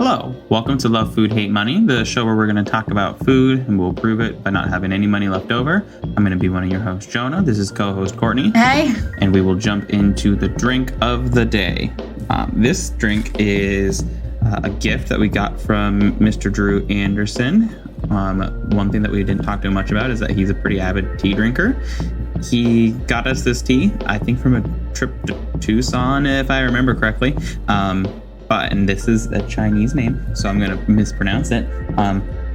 Hello, welcome to Love, Food, Hate, Money, the show where we're going to talk about food and we'll prove it by not having any money left over. I'm going to be one of your hosts, Jonah. This is co-host Courtney. Hey. And we will jump into the drink of the day. This drink is a gift that we got from Mr. Drew Anderson. One thing that we didn't talk too much about is that he's a pretty avid tea drinker. He got us this tea, I think from a trip to Tucson, if I remember correctly. And this is a Chinese name, so I'm going to mispronounce it.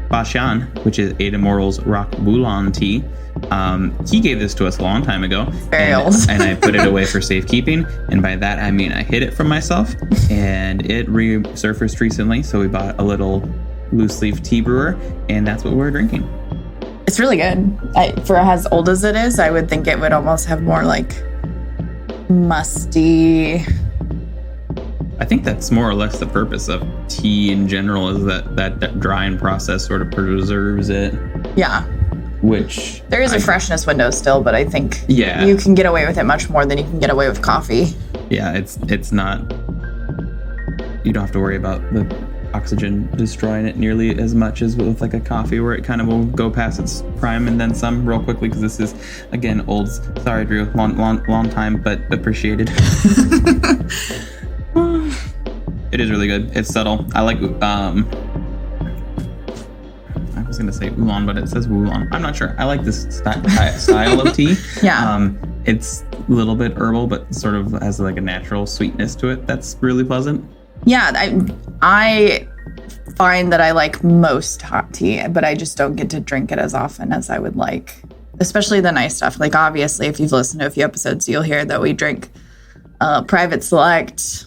Baxian, which is Ada Moral's Rock Boulon tea. He gave this to us a long time ago. Very old. And I put it away for safekeeping. And by that, I mean I hid it from myself. And it resurfaced recently, so we bought a little loose leaf tea brewer, and that's what we're drinking. It's really good. For as old as it is, I would think it would almost have more like musty. I think that's more or less the purpose of tea in general, is that drying process sort of preserves it. Yeah. Which there is a freshness window still, but I think yeah, you can get away with it much more than you can get away with coffee. Yeah, it's not, you don't have to worry about the oxygen destroying it nearly as much as with like a coffee, where it kind of will go past its prime and then some real quickly, because this is, again, old. Sorry, Drew, long time, but appreciated. It is really good. It's subtle. I like, I was going to say oolong, but it says oolong. I'm not sure. I like this style of tea. Yeah. It's a little bit herbal, but sort of has like a natural sweetness to it that's really pleasant. Yeah, I find that I like most hot tea, but I just don't get to drink it as often as I would like, especially the nice stuff. Like, obviously, if you've listened to a few episodes, you'll hear that we drink Private Select,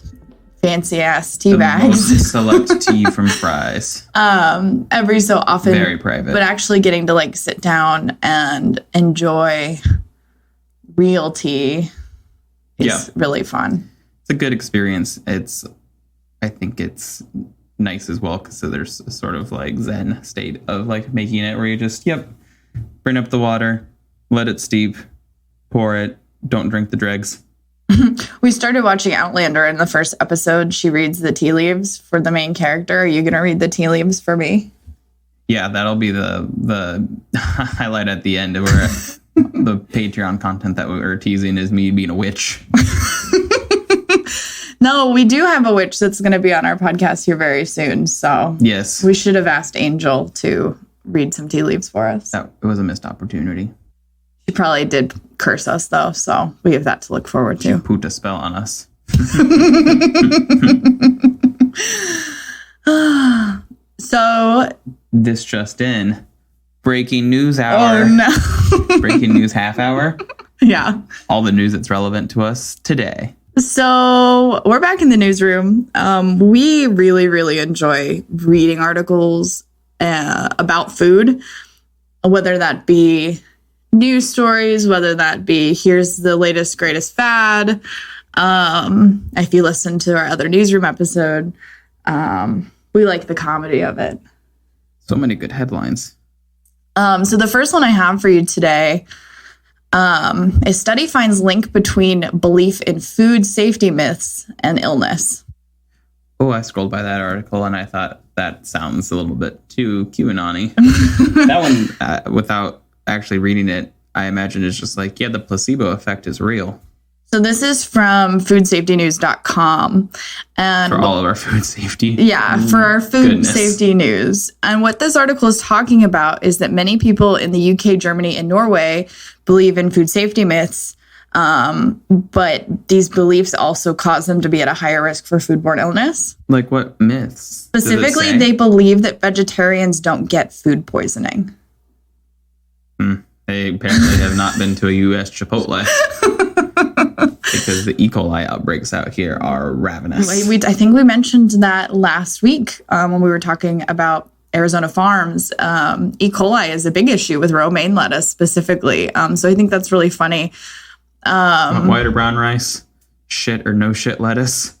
fancy ass tea bags. Most select tea from Fry's. Every so often. Very private. But actually getting to like sit down and enjoy real tea is really fun. It's a good experience. I think it's nice as well, because there's a sort of like zen state of like making it where you just, bring up the water, let it steep, pour it, don't drink the dregs. We started watching Outlander. In the first episode, she reads the tea leaves for the main character. Are you going to read the tea leaves for me? Yeah, that'll be the highlight at the end, where the Patreon content that we're teasing is me being a witch. No, we do have a witch that's going to be on our podcast here very soon. So yes, we should have asked Angel to read some tea leaves for us. It was a missed opportunity. She probably did curse us, though, so we have that to look forward to. She put a spell on us. So this just in. Breaking news hour. Oh, no. Breaking news half hour. Yeah. All the news that's relevant to us today. So we're back in the newsroom. We really, really enjoy reading articles about food, whether that be news stories, whether that be here's the latest, greatest fad. If you listen to our other newsroom episode, we like the comedy of it. So many good headlines. So the first one I have for you today, a study finds link between belief in food safety myths and illness. Oh, I scrolled by that article and I thought that sounds a little bit too QAnon-y. That one, without actually reading it, I imagine it's just like, the placebo effect is real. So this is from foodsafetynews.com. And for all of our food safety. Yeah, for our food safety news. And what this article is talking about is that many people in the UK, Germany, and Norway believe in food safety myths, but these beliefs also cause them to be at a higher risk for foodborne illness. Like what myths? Specifically, they believe that vegetarians don't get food poisoning. They apparently have not been to a U.S. Chipotle. Because the E. coli outbreaks out here are ravenous. I think we mentioned that last week when we were talking about Arizona farms. E. coli is a big issue with romaine lettuce specifically. So I think that's really funny. White or brown rice? Shit or no shit lettuce?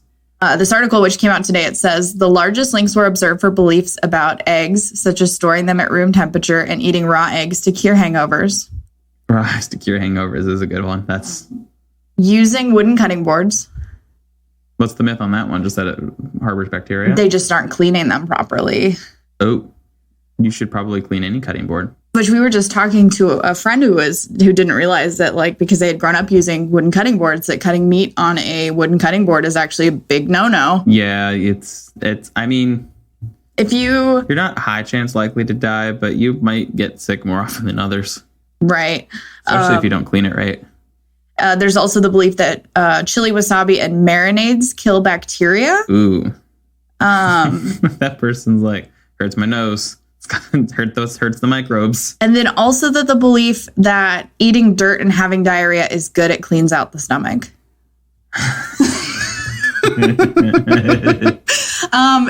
This article, which came out today, it says the largest links were observed for beliefs about eggs, such as storing them at room temperature and eating raw eggs to cure hangovers. Raw eggs to cure hangovers is a good one. That's using wooden cutting boards. What's the myth on that one? Just that it harbors bacteria? They just aren't cleaning them properly. Oh, you should probably clean any cutting board. Which we were just talking to a friend who didn't realize that, like, because they had grown up using wooden cutting boards, that cutting meat on a wooden cutting board is actually a big no-no. Yeah, I mean, if you're not high chance likely to die, but you might get sick more often than others. Right. Especially if you don't clean it right. There's also the belief that chili, wasabi, and marinades kill bacteria. Ooh. That person's like, hurts my nose. Hurts the microbes. And then also the belief that eating dirt and having diarrhea is good. It cleans out the stomach.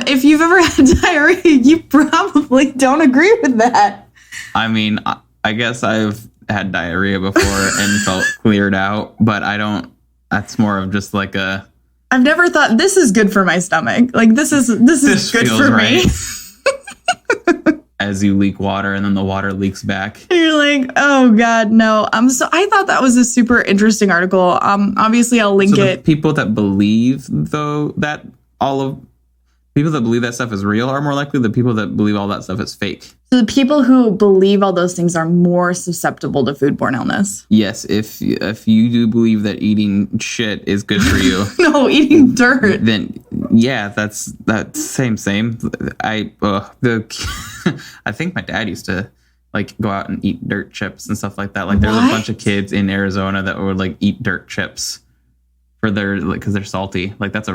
If you've ever had diarrhea, you probably don't agree with that. I mean, I guess I've had diarrhea before and felt cleared out, but I don't. That's more of just like a. I've never thought this is good for my stomach. Like this is good for me. As you leak water and then the water leaks back. And you're like, oh God, no. So I thought that was a super interesting article. Obviously I'll link it. People that believe that people that believe that stuff is real are more likely than people that believe all that stuff is fake. So the people who believe all those things are more susceptible to foodborne illness. Yes, if you do believe that eating shit is good for you. No, eating dirt. Then yeah, that's same. I think my dad used to like go out and eat dirt chips and stuff like that. Like there's a bunch of kids in Arizona that would like eat dirt chips for their like because they're salty. Like that's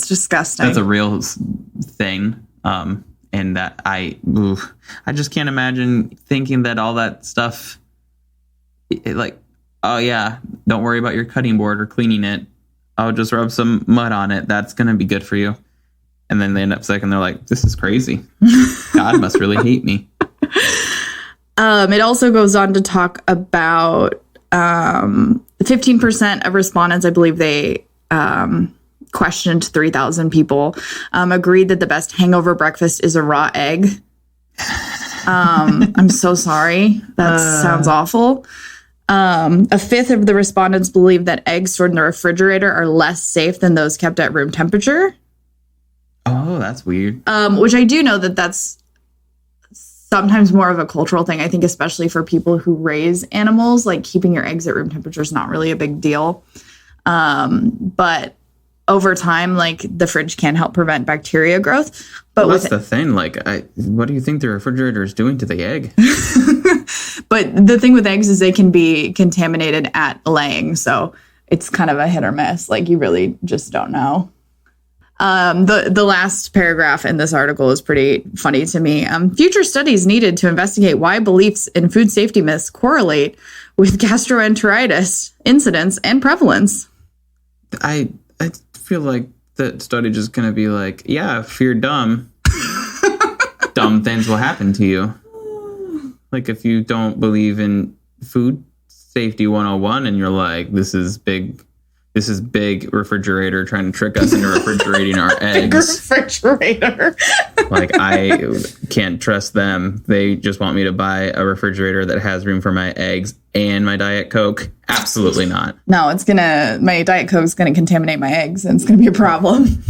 disgusting. That's a real thing. And that I just can't imagine thinking that all that stuff, like, oh yeah, don't worry about your cutting board or cleaning it. I'll just rub some mud on it. That's going to be good for you. And then they end up sick and they're like, this is crazy. God must really hate me. It also goes on to talk about 15% of respondents, I believe they questioned 3,000 people, agreed that the best hangover breakfast is a raw egg. I'm so sorry. That sounds awful. A fifth of the respondents believe that eggs stored in the refrigerator are less safe than those kept at room temperature. Oh, that's weird. Which I do know that's sometimes more of a cultural thing. I think especially for people who raise animals, like keeping your eggs at room temperature is not really a big deal. But over time, like the fridge can help prevent bacteria growth. But that's the thing. Like, what do you think the refrigerator is doing to the egg? But the thing with eggs is they can be contaminated at laying. So it's kind of a hit or miss. Like you really just don't know. The last paragraph in this article is pretty funny to me. Future studies needed to investigate why beliefs in food safety myths correlate with gastroenteritis incidence and prevalence. I feel like that study just going to be like, yeah, if you're dumb, dumb things will happen to you. Like if you don't believe in food safety 101 and you're like, this is big refrigerator trying to trick us into refrigerating our eggs. Big refrigerator. Like I can't trust them. They just want me to buy a refrigerator that has room for my eggs and my Diet Coke. Absolutely not. No, my Diet Coke is gonna contaminate my eggs and it's gonna be a problem.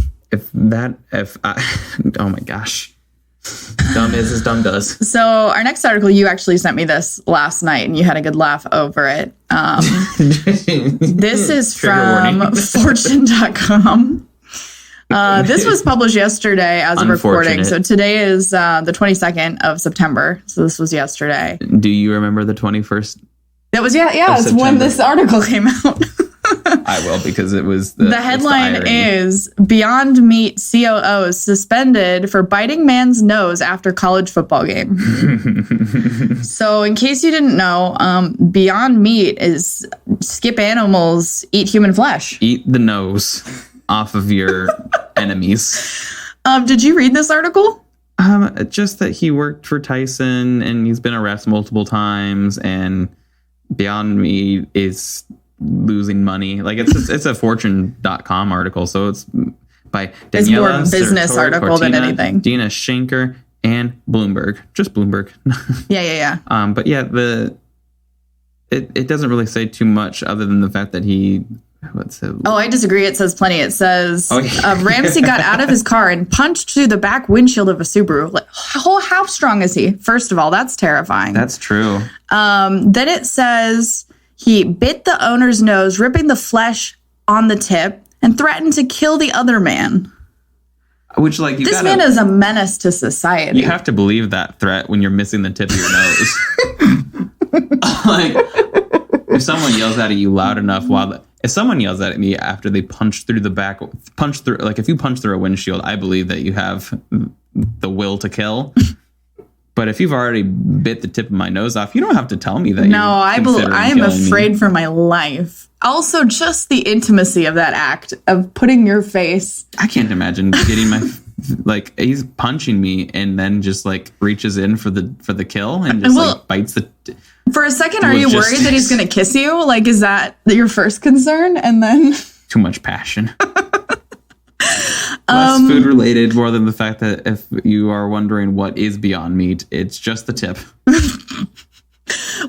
Oh my gosh. Dumb is as dumb does. So our next article, you actually sent me this last night and you had a good laugh over it. This is from fortune.com. This was published yesterday as of recording. So today is the 22nd of September. So this was yesterday. Do you remember the 21st? That was, it's when this article came out. I will, because it was the headline is Beyond Meat COO suspended for biting man's nose after college football game. So in case you didn't know, Beyond Meat is skip animals, eat human flesh. Eat the nose off of your enemies. Did you read this article? Just that he worked for Tyson and he's been arrested multiple times, and Beyond Meat is losing money. Like it's a fortune.com article, so it's by Daniela. It's more a business article than anything. Dina Schenker and Bloomberg. Just Bloomberg. Yeah. But yeah, it doesn't really say too much other than the fact that he What's it? Oh, I disagree. It says plenty. It says Okay. Ramsey got out of his car and punched through the back windshield of a Subaru. Like, how strong is he? First of all, that's terrifying. That's true. Then it says he bit the owner's nose, ripping the flesh on the tip, and threatened to kill the other man. Which, like, This man is a menace to society. You have to believe that threat when you're missing the tip of your nose. Like, if someone yells at you loud enough if someone yells at me after they punch through, like if you punch through a windshield, I believe that you have the will to kill. But if you've already bit the tip of my nose off, you don't have to tell me that. No, I am afraid for my life. Also, just the intimacy of that act of putting your face. I can't imagine getting my like he's punching me and then just like reaches in for the kill and just like bites the. For a second, are you worried that he's going to kiss you? Like, is that your first concern? And then too much passion. Less food related, more than the fact that if you are wondering what is Beyond Meat, it's just the tip.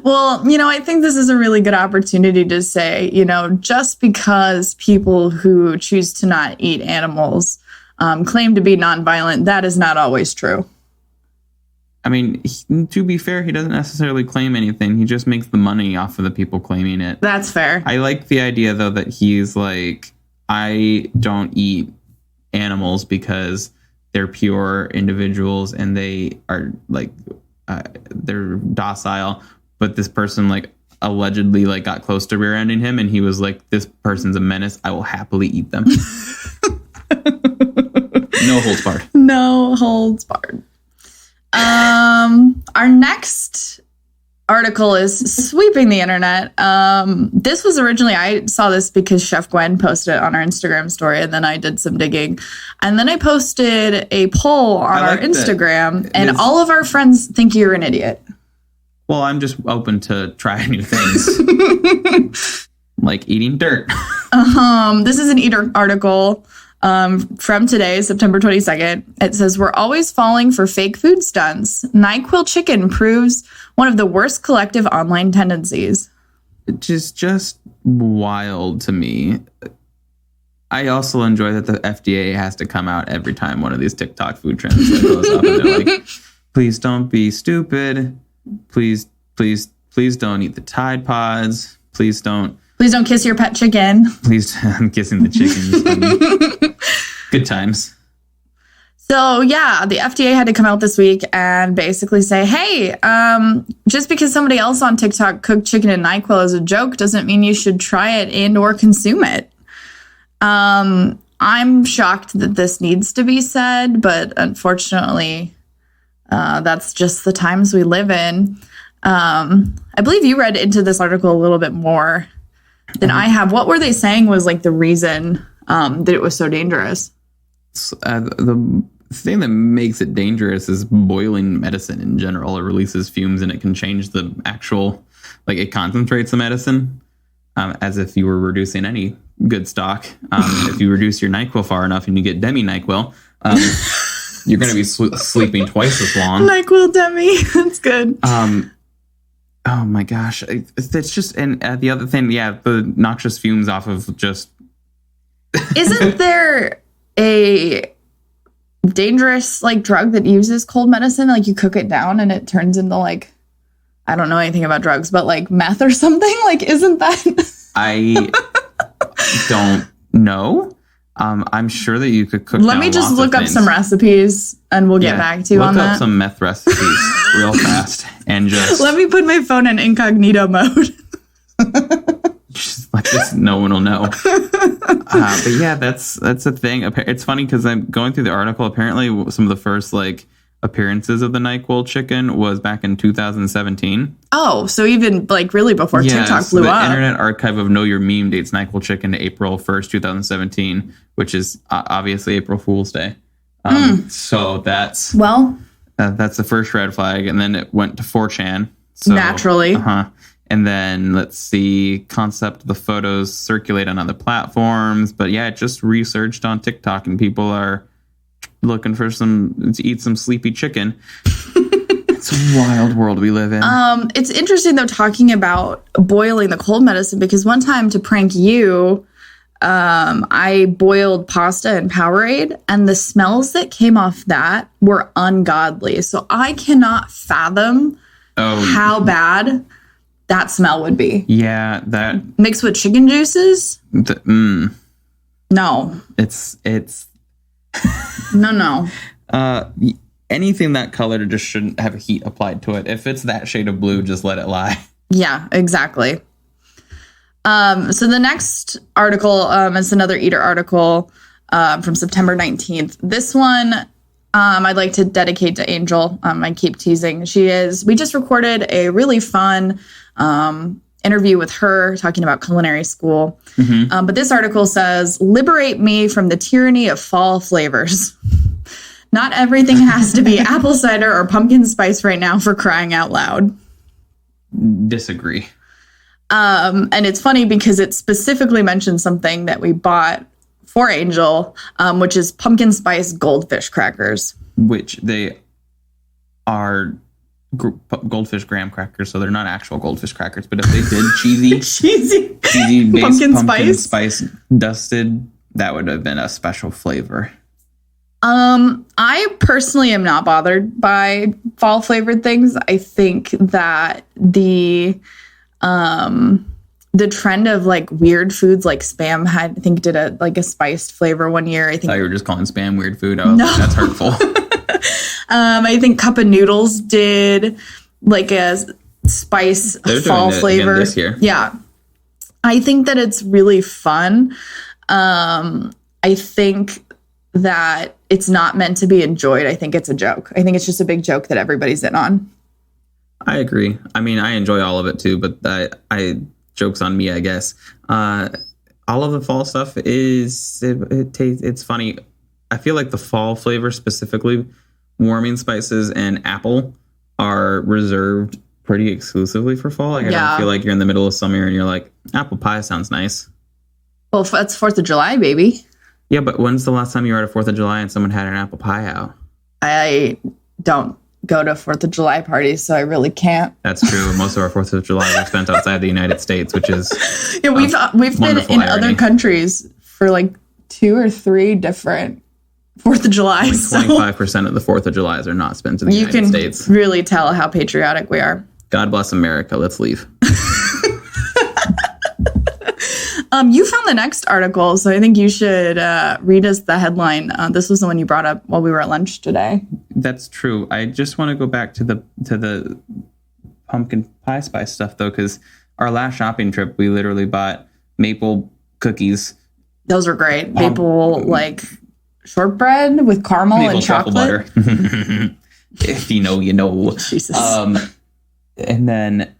Well, I think this is a really good opportunity to say, just because people who choose to not eat animals claim to be nonviolent, that is not always true. I mean, to be fair, he doesn't necessarily claim anything. He just makes the money off of the people claiming it. That's fair. I like the idea, though, that he's like, I don't eat animals because they're pure individuals and they are like, they're docile. But this person like allegedly like got close to rear-ending him and he was like, this person's a menace. I will happily eat them. No holds barred. No holds barred. Our next article is sweeping the internet. This was originally, I saw this because Chef Gwen posted it on our Instagram story, and then I did some digging. And then I posted a poll on our Instagram, and all of our friends think you're an idiot. Well, I'm just open to try new things. Like eating dirt. This is an eater article from today, September 22nd. It says, we're always falling for fake food stunts. NyQuil chicken proves one of the worst collective online tendencies. Which is just wild to me. I also enjoy that the FDA has to come out every time one of these TikTok food trends goes up and they're like, please don't be stupid. Please don't eat the Tide Pods. Please don't kiss your pet chicken. Please, I'm kissing the chickens. Good times. So, yeah, the FDA had to come out this week and basically say, hey, just because somebody else on TikTok cooked chicken and NyQuil as a joke doesn't mean you should try it and or consume it. I'm shocked that this needs to be said, but unfortunately, that's just the times we live in. I believe you read into this article a little bit more than I have. What were they saying was like the reason that it was so dangerous? The thing that makes it dangerous is boiling medicine in general. It releases fumes and it can change the actual, like it concentrates the medicine as if you were reducing any good stock. If you reduce your NyQuil far enough and you get demi-NyQuil, you're going to be sleeping twice as long. NyQuil demi, that's good. Oh my gosh. It's just, and the other thing, the noxious fumes off of just. Isn't there a dangerous like drug that uses cold medicine? Like you cook it down and it turns into like, I don't know anything about drugs, but like meth or something? Like, isn't that? I don't know. I'm sure that you could cook. Let me just look up some recipes and we'll get back to you on that. Look up some meth recipes real fast and just. Let me put my phone in incognito mode. Just like this, no one will know. But yeah, that's a thing. It's funny because I'm going through the article. Apparently, some of the first like appearances of the NyQuil chicken was back in 2017. Oh, so even like really before TikTok blew up. The Internet Archive of Know Your Meme dates NyQuil chicken to April 1st, 2017, which is obviously April Fool's Day. So that's that's the first red flag, and then it went to 4chan. So, naturally. And then let's see, concept of the photos circulate on other platforms. But yeah, it just researched on TikTok and people are looking for to eat some sleepy chicken. It's a wild world we live in. It's interesting though, talking about boiling the cold medicine, because one time to prank you, I boiled pasta in Powerade, and the smells that came off that were ungodly. So I cannot fathom how bad that smell would be. Yeah, that mixed with chicken juices. No, it's no. Anything that color just shouldn't have heat applied to it. If it's that shade of blue, just let it lie. Yeah, exactly. So the next article is another Eater article from September 19th. This one I'd like to dedicate to Angel. I keep teasing. We just recorded a really fun interview with her talking about culinary school. But this article says, liberate me from the tyranny of fall flavors. Not everything has to be apple cider or pumpkin spice right now, for crying out loud. Disagree. And it's funny because it specifically mentions something that we bought for Angel, which is pumpkin spice goldfish crackers. Which they are goldfish graham crackers, so they're not actual goldfish crackers. But if they did cheesy pumpkin spice dusted, that would have been a special flavor. I personally am not bothered by fall flavored things. I think that the trend of like weird foods, like Spam did a spiced flavor one year. I thought you were just calling Spam weird food. No. That's hurtful. I think Cup of Noodles did like a spice fall flavor this year. Yeah. I think that it's really fun. I think that it's not meant to be enjoyed. I think it's a joke. I think it's just a big joke that everybody's in on. I agree. I mean, I enjoy all of it too, but I joke's on me, I guess. All of the fall stuff it's funny. I feel like the fall flavor, specifically warming spices and apple, are reserved pretty exclusively for fall. Like, I don't feel like you're in the middle of summer and you're like, apple pie sounds nice. Well, that's 4th of July, baby. Yeah, but when's the last time you were at a 4th of July and someone had an apple pie out? I don't go to 4th of July parties, so I really can't. That's true. Most of our 4th of July are spent outside the United States, which is we've been in other countries for like 2 or 3 different 4th of July. Like 25% of the 4th of July's are not spent in the United States. You can really tell how patriotic we are. God bless America. Let's leave. You found the next article, so I think you should read us the headline. This was the one you brought up while we were at lunch today. That's true. I just want to go back to the pumpkin pie spice stuff, though, because our last shopping trip, we literally bought maple cookies. Those were great. Maple, like, shortbread with caramel and chocolate. Butter. If you know, you know. Jesus. And then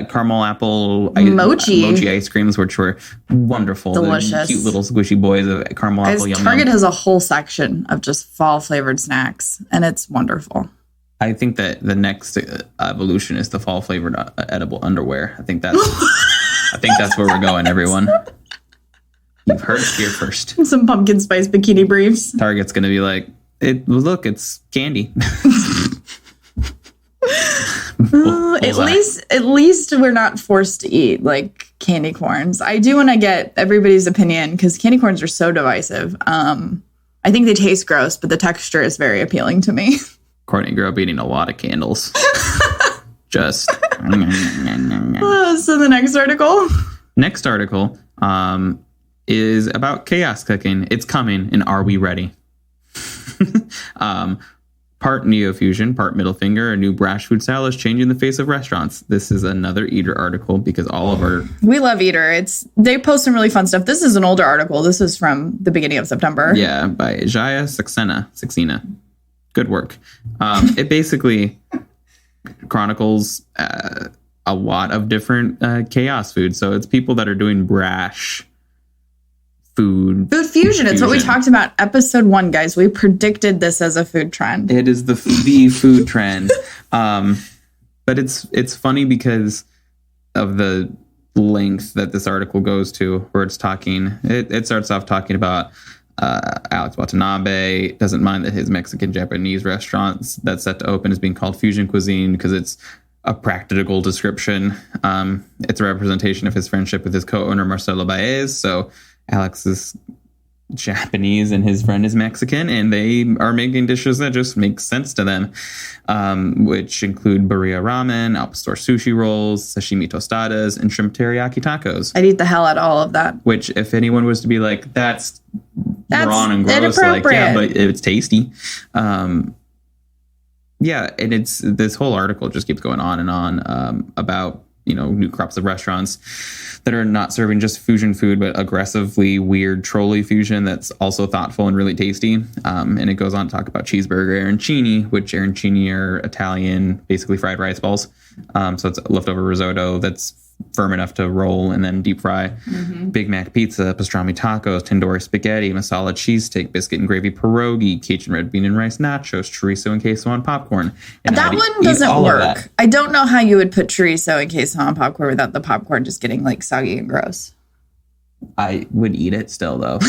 caramel apple mochi ice creams, which were wonderful. Delicious. The cute little squishy boys of caramel apple. Target has a whole section of just fall flavored snacks, and it's wonderful. I think that the next evolution is the fall flavored edible underwear. I think that's where we're going, everyone. You've heard it here first. Some pumpkin spice bikini briefs. Target's going to be like, look, it's candy. At least we're not forced to eat like candy corns. I do want to get everybody's opinion because candy corns are so divisive. I think they taste gross, but the texture is very appealing to me. Courtney grew up eating a lot of candles. Just. So the next article is about chaos cooking. It's coming, and are we ready? Part neo-fusion, part middle finger, a new brash food style is changing the face of restaurants. This is another Eater article because all of our... We love Eater. They post some really fun stuff. This is an older article. This is from the beginning of September. Yeah, by Jaya Saxena. Good work. It basically chronicles a lot of different chaos food. So it's people that are doing brash food fusion. It's what we talked about episode 1, guys. We predicted this as a food trend. It is the food trend. But it's funny because of the length that this article goes to, where it's talking. It starts off talking about Alex Watanabe doesn't mind that his Mexican Japanese restaurants that's set to open is being called fusion cuisine because it's a practical description. It's a representation of his friendship with his co-owner Marcelo Baez. So Alex is Japanese and his friend is Mexican, and they are making dishes that just make sense to them, which include birria ramen, al pastor sushi rolls, sashimi tostadas, and shrimp teriyaki tacos. I'd eat the hell out of all of that. Which, if anyone was to be like, that's wrong and gross, like, yeah, but it's tasty. Yeah, and it's this whole article just keeps going on and on about, new crops of restaurants that are not serving just fusion food, but aggressively weird trolley fusion that's also thoughtful and really tasty. And it goes on to talk about cheeseburger arancini, which arancini are Italian, basically fried rice balls. So it's leftover risotto that's firm enough to roll and then deep fry. Big Mac pizza, pastrami tacos, tandoori spaghetti, masala cheesesteak, biscuit and gravy pierogi, Cajun red bean and rice nachos, chorizo and queso on popcorn. And that one doesn't work. I don't know how you would put chorizo and queso on popcorn without the popcorn just getting like soggy and gross. I would eat it still though.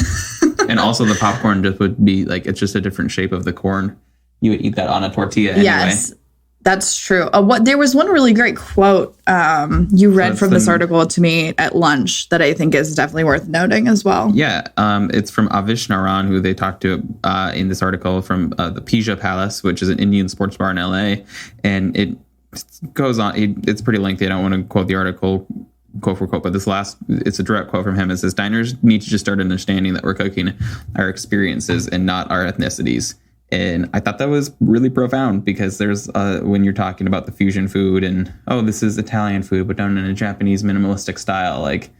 And also the popcorn just would be like, it's just a different shape of the corn. You would eat that on a tortilla anyway. Yes. That's true. There was one really great quote you read from this article to me at lunch that I think is definitely worth noting as well. Yeah, it's from Avish Naran, who they talked to in this article from the Pija Palace, which is an Indian sports bar in LA. And it goes on. It's pretty lengthy. I don't want to quote the article quote for quote, but it's a direct quote from him. It says, diners need to just start understanding that we're cooking our experiences and not our ethnicities. And I thought that was really profound because there's when you're talking about the fusion food and, this is Italian food, but done in a Japanese minimalistic style, like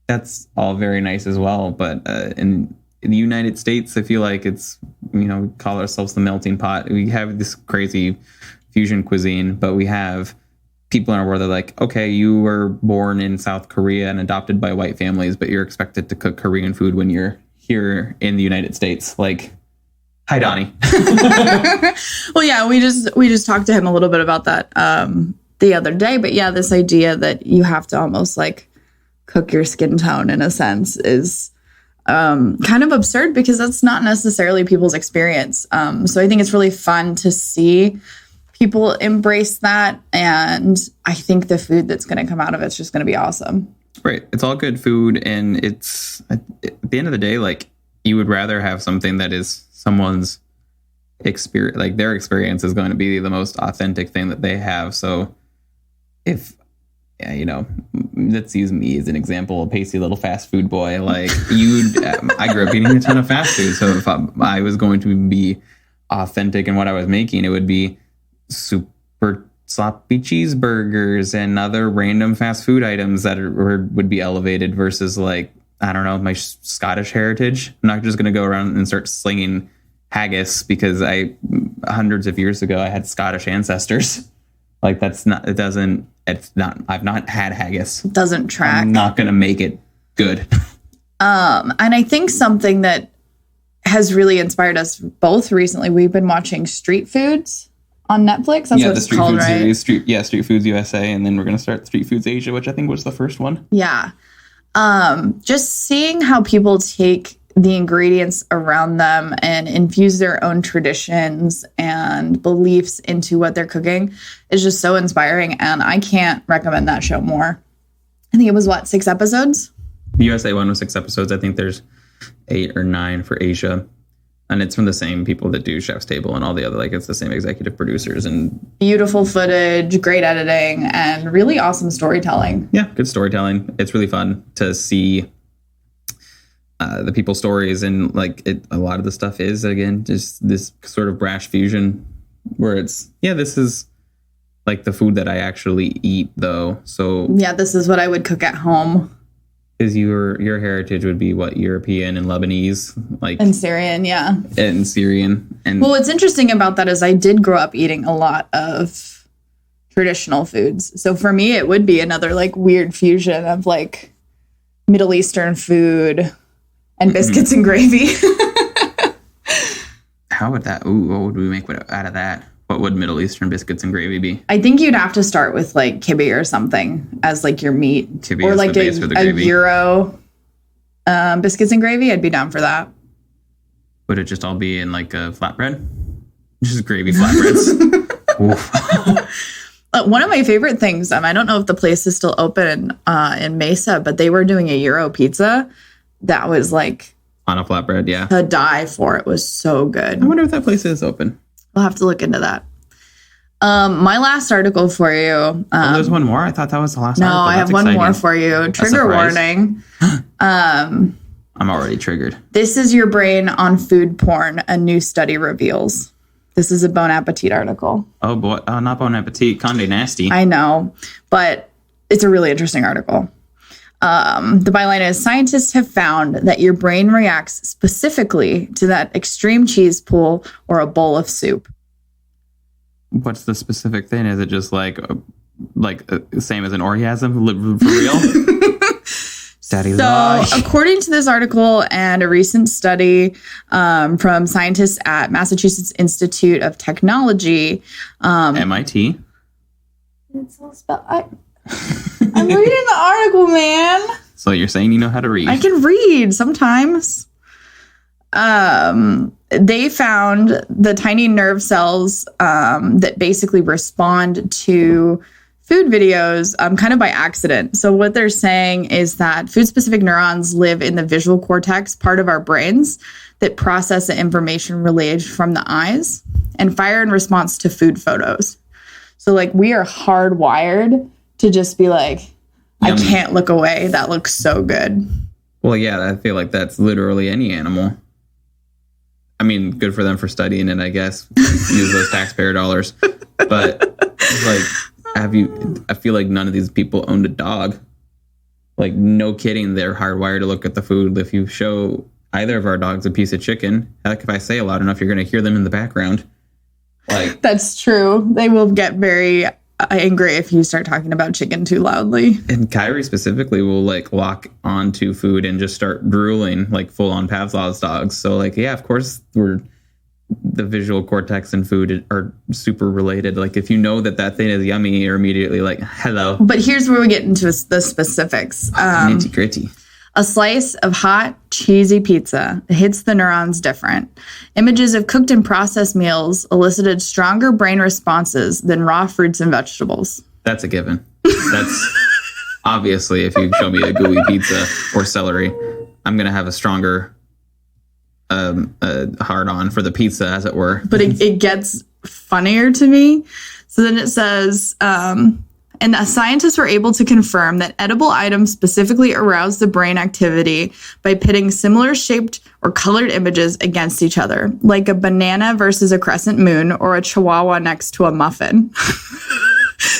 that's all very nice as well. But in the United States, I feel like it's, we call ourselves the melting pot. We have this crazy fusion cuisine, but we have people in our world that are like, okay, you were born in South Korea and adopted by white families, but you're expected to cook Korean food when you're here in the United States. Like, hi, Donnie. Well, yeah, we just talked to him a little bit about that the other day. But yeah, this idea that you have to almost like cook your skin tone in a sense is kind of absurd because that's not necessarily people's experience. So I think it's really fun to see people embrace that. And I think the food that's going to come out of it's just going to be awesome. Right. It's all good food. And it's at the end of the day, like you would rather have something that is someone's experience, like their experience is going to be the most authentic thing that they have. So if, let's use me as an example, a pasty little fast food boy, like I grew up eating a ton of fast food. So if I was going to be authentic in what I was making, it would be super sloppy cheeseburgers and other random fast food items that would be elevated versus like, I don't know, my Scottish heritage. I'm not just going to go around and start slinging haggis because hundreds of years ago, I had Scottish ancestors. Like I've not had haggis. It doesn't track. I'm not going to make it good. And I think something that has really inspired us both recently, we've been watching Street Foods on Netflix. That's what it's called, right? Series, Street Foods USA. And then we're going to start Street Foods Asia, which I think was the first one. Yeah. Just seeing how people take the ingredients around them and infuse their own traditions and beliefs into what they're cooking is just so inspiring. And I can't recommend that show more. I think it was 6 episodes? The USA one was 6 episodes. I think there's 8 or 9 for Asia. And it's from the same people that do Chef's Table and all the other, like it's the same executive producers and beautiful footage, great editing, and really awesome storytelling. Yeah, good storytelling. It's really fun to see the people's stories, and like a lot of the stuff is again just this sort of brash fusion where it's this is like the food that I actually eat though. So yeah, this is what I would cook at home. Because your heritage would be what, European and Lebanese, like and Syrian, yeah, and Syrian. And well, what's interesting about that is I did grow up eating a lot of traditional foods. So for me, it would be another like weird fusion of like Middle Eastern food and biscuits and gravy. How would that? What would we make out of that? What would Middle Eastern biscuits and gravy be? I think you'd have to start with like kibbe or something as like your meat, kibbe or like a gravy. gyro biscuits and gravy. I'd be down for that. Would it just all be in like a flatbread? Just gravy flatbreads. One of my favorite things, I don't know if the place is still open in Mesa, but they were doing a Euro pizza that was like On a flatbread, yeah. to die for. It was so good. I wonder if that place is open. We'll have to look into that. My last article for you. There's one more? I thought that was the last article. No, I have one more for you. Trigger warning. I'm already triggered. This is your brain on food porn, a new study reveals. This is a Bon Appetit article. Oh, boy. Not Bon Appetit. Condé Nasty. I know, but it's a really interesting article. The byline is, scientists have found that your brain reacts specifically to that extreme cheese pool or a bowl of soup. What's the specific thing? Is it just like same as an orgasm for real? Daddy So, according to this article and a recent study from scientists at Massachusetts Institute of Technology, MIT. It's all spelled. I'm reading the article, man. So you're saying you know how to read? I can read sometimes. They found the tiny nerve cells that basically respond to food videos kind of by accident. So what they're saying is that food-specific neurons live in the visual cortex, part of our brains, that process the information relayed from the eyes and fire in response to food photos. So like we are hardwired to just be like, yummy. I can't look away. That looks so good. Well, yeah, I feel like that's literally any animal. I mean, good for them for studying it, I guess. Use those taxpayer dollars. But like, I feel like none of these people owned a dog. Like, no kidding, they're hardwired to look at the food. If you show either of our dogs a piece of chicken, heck, if I say it loud enough, you're going to hear them in the background. Like, that's true. They will get very angry if you start talking about chicken too loudly. And Kyrie specifically will like lock onto food and just start drooling, like full on Pavlov's dogs. So like, yeah, of course the visual cortex and food are super related. Like if you know that thing is yummy, you're immediately like, hello. But here's where we get into the specifics. Nitty gritty. A slice of hot, cheesy pizza hits the neurons different. Images of cooked and processed meals elicited stronger brain responses than raw fruits and vegetables. That's a given. That's obviously, if you show me a gooey pizza or celery, I'm going to have a stronger hard-on for the pizza, as it were. But it gets funnier to me. So then it says... and the scientists were able to confirm that edible items specifically arouse the brain activity by pitting similar shaped or colored images against each other, like a banana versus a crescent moon or a chihuahua next to a muffin.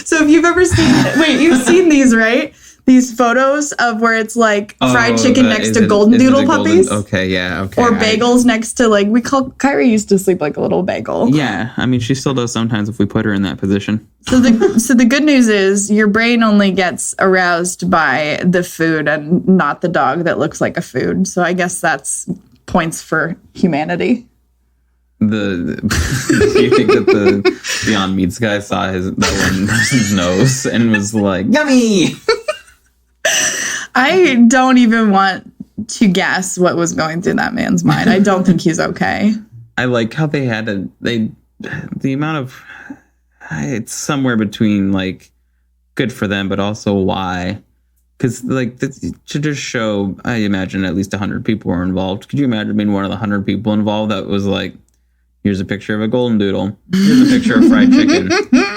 So if you've ever seen, you've seen these, right? These photos of where it's like fried chicken next to golden doodle puppies. Okay, yeah, okay. Or bagels next to Kyrie used to sleep like a little bagel. Yeah, I mean, she still does sometimes if we put her in that position. So the good news is your brain only gets aroused by the food and not the dog that looks like a food. So I guess that's points for humanity. Do you think that the Beyond Meats guy saw that one person's nose and was like, yummy? I don't even want to guess what was going through that man's mind. I don't think he's okay. I like how they had the amount of, it's somewhere between like good for them, but also why? Because like to just show, I imagine at least 100 people were involved. Could you imagine being one of the 100 people involved that was like, here's a picture of a golden doodle. Here's a picture of fried chicken.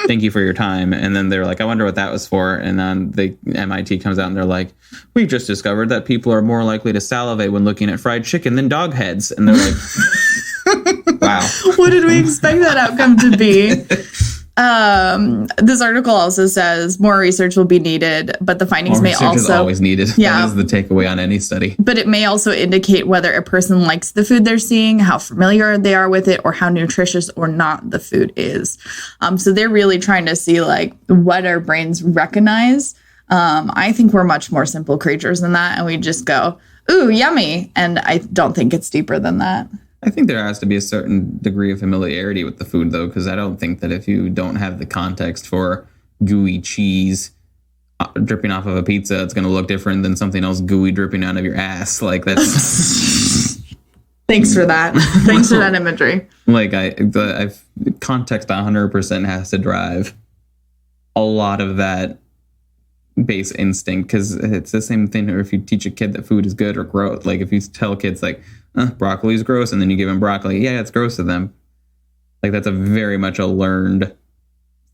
Thank you for your time. And then they're like, I wonder what that was for. And then MIT comes out and they're like, we've just discovered that people are more likely to salivate when looking at fried chicken than dog heads. And they're like, wow. What did we expect that outcome to be? This article also says more research will be needed, but the findings may also is always needed. Yeah, that is the takeaway on any study. But it may also indicate whether a person likes the food they're seeing, how familiar they are with it, or how nutritious or not the food is. So they're really trying to see like what our brains recognize. I think we're much more simple creatures than that, and we just go, "Ooh, yummy!" And I don't think it's deeper than that. I think there has to be a certain degree of familiarity with the food, though, because I don't think that if you don't have the context for gooey cheese dripping off of a pizza, it's going to look different than something else gooey dripping out of your ass. Like that's. Thanks for that. Thanks for that imagery. Like I've context 100% has to drive. a lot of that base instinct, because it's the same thing if you teach a kid that food is good or gross. Like if you tell kids like broccoli is gross and then you give them broccoli, yeah, it's gross to them. Like that's a very much a learned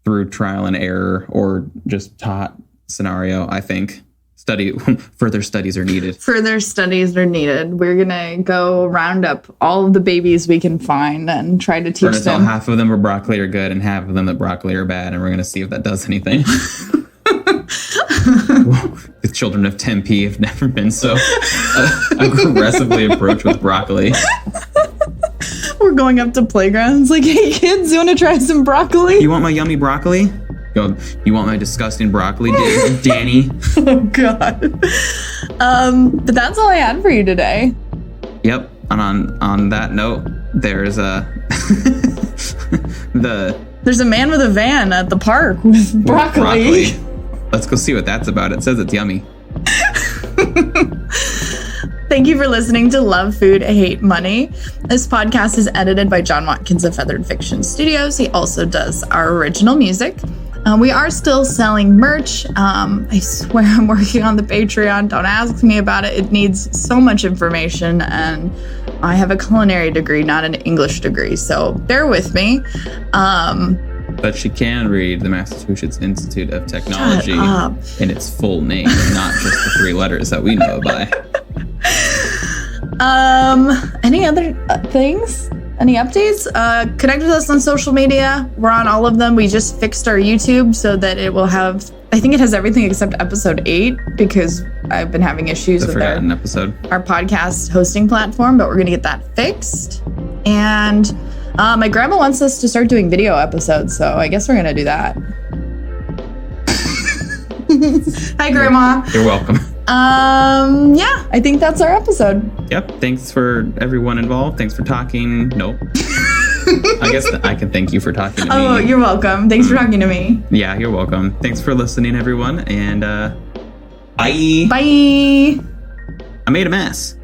through trial and error or just taught scenario. I think further studies are needed. Further studies are needed. We're gonna go round up all of the babies we can find and try to teach them. Tell half of them are broccoli are good and half of them that broccoli are bad, and we're gonna see if that does anything. The children of Tempe have never been so aggressively approached with broccoli. We're going up to playgrounds like, hey kids, you want to try some broccoli? You want my yummy broccoli? You want my disgusting broccoli, Danny? Oh God. But that's all I had for you today. Yep. And on that note, there's There's a man with a van at the park with broccoli. Let's go see what that's about. It says it's yummy. Thank you for listening to Love Food, Hate Money. This podcast is edited by John Watkins of Feathered Fiction Studios. He also does our original music. We are still selling merch. I swear I'm working on the Patreon. Don't ask me about it. It needs so much information, and I have a culinary degree, not an English degree, so bear with me. But she can read the Massachusetts Institute of Technology in its full name, not just the 3 letters that we know by. Any other things? Any updates? Connect with us on social media. We're on all of them. We just fixed our YouTube so that it will have, I think it has everything except episode 8 because I've been having issues with our podcast hosting platform, but we're going to get that fixed. And my grandma wants us to start doing video episodes, so I guess we're going to do that. Hi, Grandma. You're welcome. Yeah, I think that's our episode. Yep. Thanks for everyone involved. Thanks for talking. Nope. I guess I can thank you for talking to me. Oh, you're welcome. Thanks for talking to me. Yeah, you're welcome. Thanks for listening, everyone. And bye. Bye. I made a mess.